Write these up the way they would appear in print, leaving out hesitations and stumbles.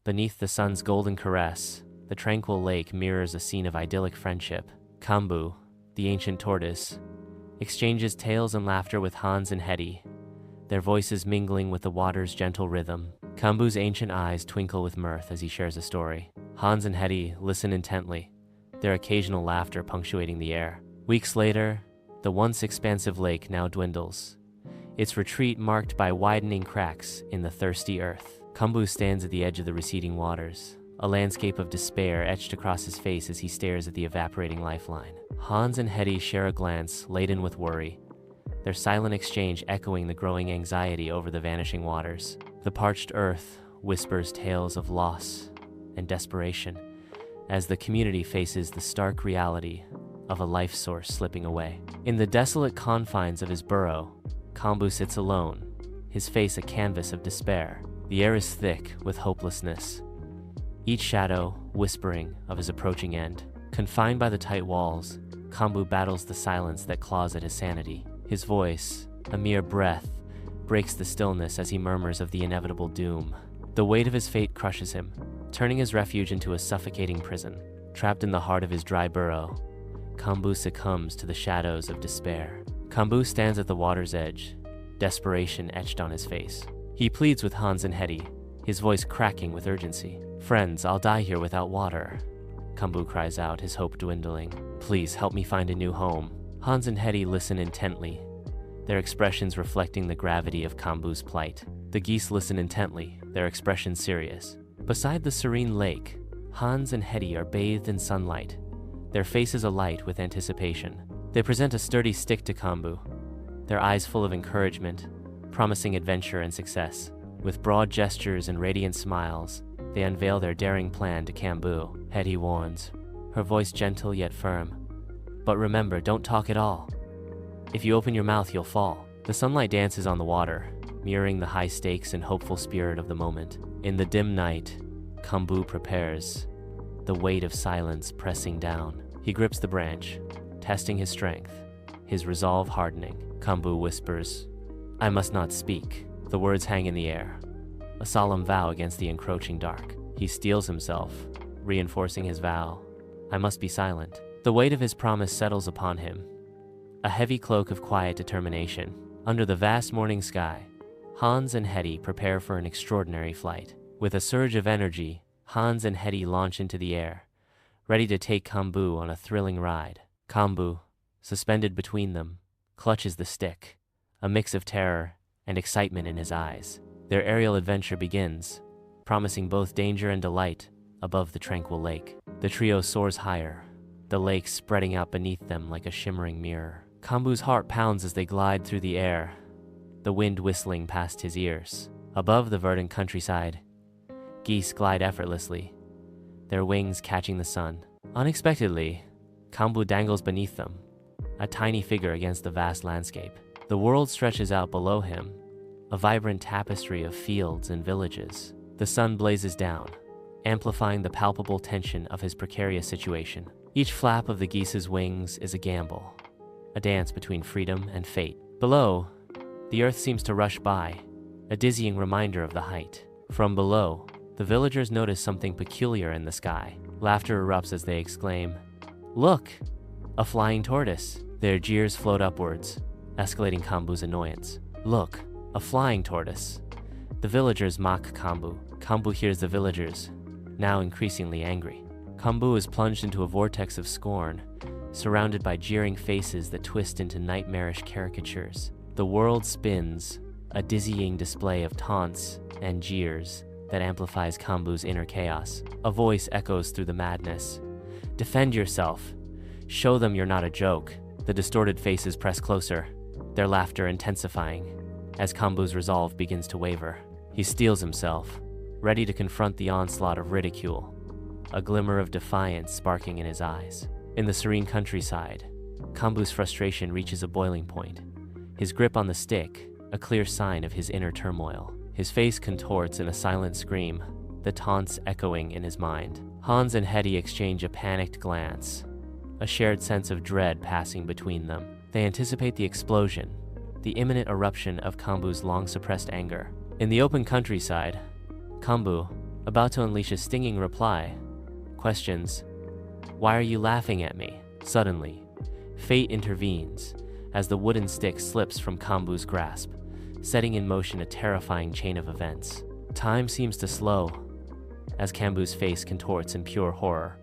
Beneath the sun's golden caress, the tranquil lake mirrors a scene of idyllic friendship. Kambu, the ancient tortoise, exchanges tales and laughter with Hans and Hetty, their voices mingling with the water's gentle rhythm. Kambu's ancient eyes twinkle with mirth as he shares a story. Hans and Hetty listen intently, their occasional laughter punctuating the air. Weeks later, the once expansive lake now dwindles, its retreat marked by widening cracks in the thirsty earth. Kambu stands at the edge of the receding waters, a landscape of despair etched across his face as he stares at the evaporating lifeline. Hans and Hetty share a glance laden with worry, their silent exchange echoing the growing anxiety over the vanishing waters. The parched earth whispers tales of loss and desperation as the community faces the stark reality of a life source slipping away. In the desolate confines of his burrow, Kambu sits alone, his face a canvas of despair. The air is thick with hopelessness, each shadow whispering of his approaching end. Confined by the tight walls, Kambu battles the silence that claws at his sanity. His voice, a mere breath, breaks the stillness as he murmurs of the inevitable doom. The weight of his fate crushes him, turning his refuge into a suffocating prison. Trapped in the heart of his dry burrow, Kambu succumbs to the shadows of despair. Kambu stands at the water's edge, desperation etched on his face. He pleads with Hans and Hetty, his voice cracking with urgency. "Friends, I'll die here without water," Kambu cries out, his hope dwindling. "Please help me find a new home." Hans and Hetty listen intently, their expressions reflecting the gravity of Kambu's plight. The geese listen intently, their expressions serious. Beside the serene lake, Hans and Hetty are bathed in sunlight, their faces alight with anticipation. They present a sturdy stick to Kambu, their eyes full of encouragement, promising adventure and success. With broad gestures and radiant smiles, they unveil their daring plan to Kambu. Hetty warns, her voice gentle yet firm, "But remember, don't talk at all. If you open your mouth, you'll fall." The sunlight dances on the water, mirroring the high stakes and hopeful spirit of the moment. In the dim night, Kambu prepares, the weight of silence pressing down. He grips the branch, testing his strength, his resolve hardening. Kambu whispers, "I must not speak." The words hang in the air, a solemn vow against the encroaching dark. He steels himself, reinforcing his vow. "I must be silent." The weight of his promise settles upon him, a heavy cloak of quiet determination. Under the vast morning sky, Hans and Hetty prepare for an extraordinary flight. With a surge of energy, Hans and Hetty launch into the air, ready to take Kambu on a thrilling ride. Kambu, suspended between them, clutches the stick, a mix of terror and excitement in his eyes. Their aerial adventure begins, promising both danger and delight above the tranquil lake. The trio soars higher, the lake spreading out beneath them like a shimmering mirror. Kambu's heart pounds as they glide through the air, the wind whistling past his ears. Above the verdant countryside, geese glide effortlessly, their wings catching the sun. Unexpectedly, Kambu dangles beneath them, a tiny figure against the vast landscape. The world stretches out below him, a vibrant tapestry of fields and villages. The sun blazes down, amplifying the palpable tension of his precarious situation. Each flap of the geese's wings is a gamble, a dance between freedom and fate. Below, the earth seems to rush by, a dizzying reminder of the height. From below, the villagers notice something peculiar in the sky. Laughter erupts as they exclaim, "Look! A flying tortoise!" Their jeers float upwards, escalating Kambu's annoyance. "Look! A flying tortoise!" The villagers mock Kambu. Kambu hears the villagers, now increasingly angry. Kambu is plunged into a vortex of scorn, surrounded by jeering faces that twist into nightmarish caricatures. The world spins, a dizzying display of taunts and jeers that amplifies Kambu's inner chaos. A voice echoes through the madness. "Defend yourself! Show them you're not a joke!" The distorted faces press closer, their laughter intensifying as Kambu's resolve begins to waver. He steels himself, ready to confront the onslaught of ridicule, a glimmer of defiance sparking in his eyes. In the serene countryside, Kambu's frustration reaches a boiling point, his grip on the stick a clear sign of his inner turmoil. His face contorts in a silent scream, the taunts echoing in his mind. Hans and Hetty exchange a panicked glance, a shared sense of dread passing between them. They anticipate the explosion, the imminent eruption of Kambu's long-suppressed anger. In the open countryside, Kambu, about to unleash a stinging reply, questions, "Why are you laughing at me?" Suddenly, fate intervenes as the wooden stick slips from Kambu's grasp, setting in motion a terrifying chain of events. Time seems to slow as Kambu's face contorts in pure horror.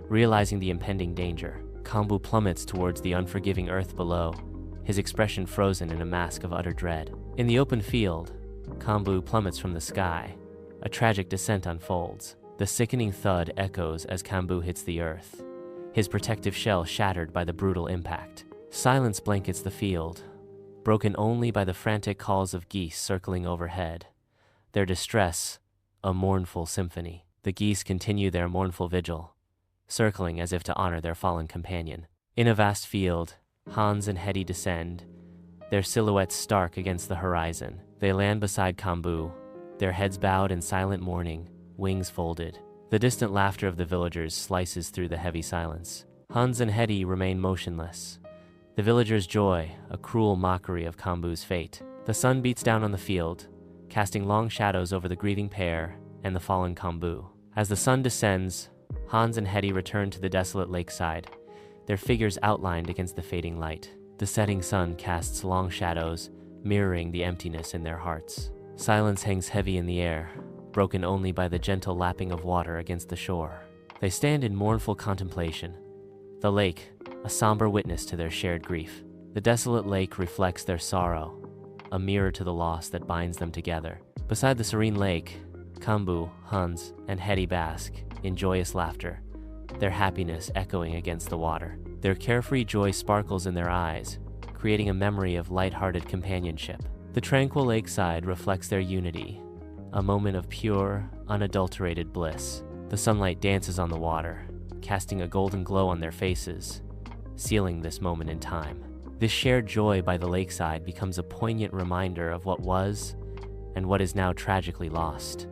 Realizing the impending danger, Kambu plummets towards the unforgiving earth below, his expression frozen in a mask of utter dread. In the open field, Kambu plummets from the sky. A tragic descent unfolds. The sickening thud echoes as Kambu hits the earth, his protective shell shattered by the brutal impact. Silence blankets the field, broken only by the frantic calls of geese circling overhead, their distress a mournful symphony. The geese continue their mournful vigil, circling as if to honor their fallen companion. In a vast field, Hans and Hetty descend, their silhouettes stark against the horizon. They land beside Kambu, their heads bowed in silent mourning, wings folded. The distant laughter of the villagers slices through the heavy silence. Hans and Hetty remain motionless, the villagers' joy a cruel mockery of Kambu's fate. The sun beats down on the field, casting long shadows over the grieving pair and the fallen Kambu. As the sun descends, Hans and Hetty return to the desolate lakeside, their figures outlined against the fading light. The setting sun casts long shadows, mirroring the emptiness in their hearts. Silence hangs heavy in the air, broken only by the gentle lapping of water against the shore. They stand in mournful contemplation, the lake a somber witness to their shared grief. The desolate lake reflects their sorrow, a mirror to the loss that binds them together. Beside the serene lake, Kambu, Hans, and Hetty bask in joyous laughter, their happiness echoing against the water. Their carefree joy sparkles in their eyes, creating a memory of light-hearted companionship. The tranquil lakeside reflects their unity, a moment of pure, unadulterated bliss. The sunlight dances on the water, casting a golden glow on their faces, sealing this moment in time. This shared joy by the lakeside becomes a poignant reminder of what was and what is now tragically lost.